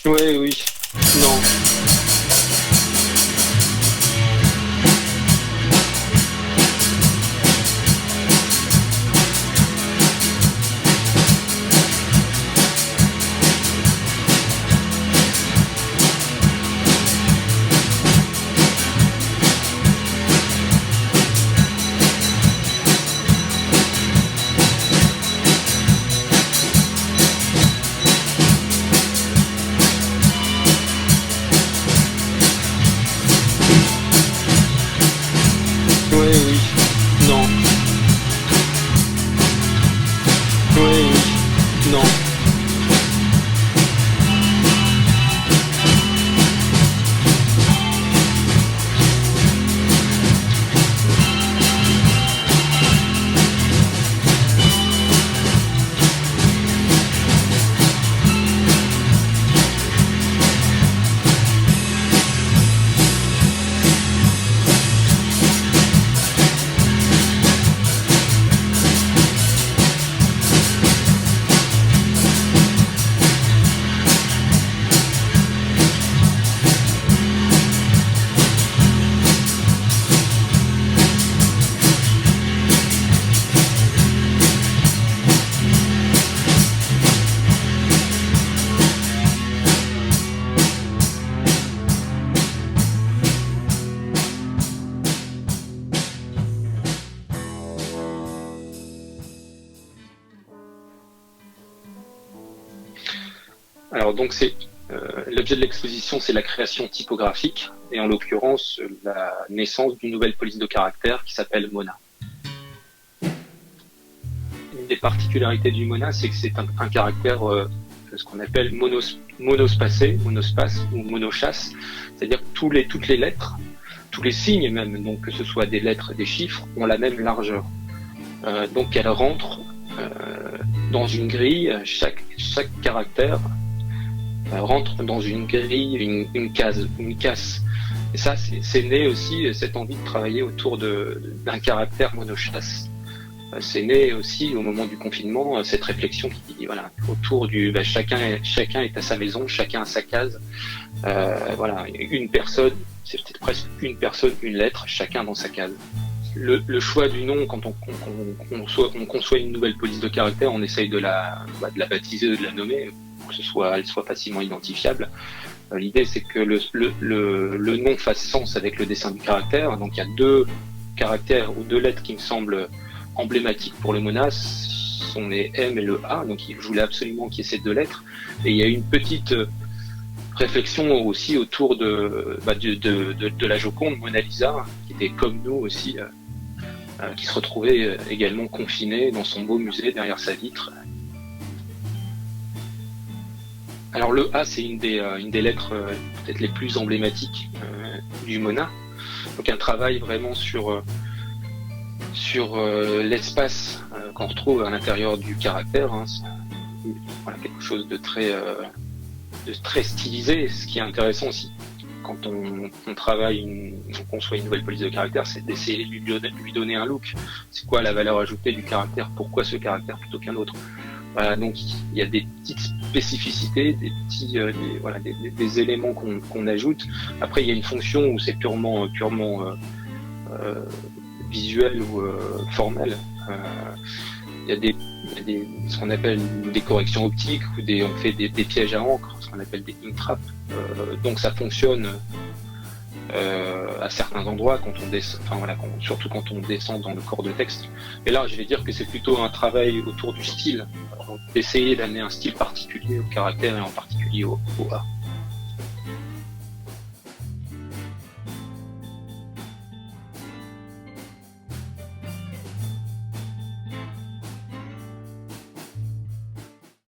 Ouais, oui. Non. Ouais, oui. Non. Ouais, oui. Non. Alors donc c'est l'objet de l'exposition, c'est la création typographique et en l'occurrence la naissance d'une nouvelle police de caractère qui s'appelle Mona. Une des particularités du Mona, c'est que c'est un caractère ce qu'on appelle monospacé, monospace ou monochasse, c'est-à-dire que toutes les lettres, tous les signes même, donc que ce soit des lettres, des chiffres, ont la même largeur. Donc elles rentrent dans une grille, chaque caractère rentre dans une grille, une case, une casse. Et ça, c'est né aussi, cette envie de travailler autour d'un caractère monochasse. C'est né aussi au moment du confinement, cette réflexion qui voilà, autour du chacun est à sa maison, chacun a sa case. Voilà, une personne, c'est peut-être presque une personne, une lettre, chacun dans sa case. Le choix du nom, quand on conçoit une nouvelle police de caractère, on essaye de la baptiser, de la nommer, pour que elle soit facilement identifiable. L'idée, c'est que le nom fasse sens avec le dessin du caractère. Donc, il y a deux caractères ou deux lettres qui me semblent emblématiques pour le Mona, sont les M et le A. Donc, je voulais absolument qu'il y ait ces deux lettres. Et il y a une petite réflexion aussi autour de la Joconde, Mona Lisa, qui était comme nous aussi, qui se retrouvait également confinée dans son beau musée derrière sa vitre. Alors le A, c'est une des lettres peut-être les plus emblématiques du Mona. Donc un travail vraiment sur l'espace qu'on retrouve à l'intérieur du caractère. Hein. Voilà, quelque chose de très stylisé. Ce qui est intéressant aussi quand on travaille, on conçoit une nouvelle police de caractère, c'est d'essayer de lui donner un look. C'est quoi la valeur ajoutée du caractère? Pourquoi ce caractère plutôt qu'un autre? Voilà, donc il y a des petites spécificités, des éléments qu'on ajoute. Après, il y a une fonction où c'est purement visuel ou formel. Il y a ce qu'on appelle des corrections optiques ou on fait des pièges à encre, ce qu'on appelle des ink traps. Donc ça fonctionne à certains endroits quand on descend, surtout quand on descend dans le corps de texte. Et là, je vais dire que c'est plutôt un travail autour du style, d'essayer d'amener un style particulier au caractère et en particulier au A.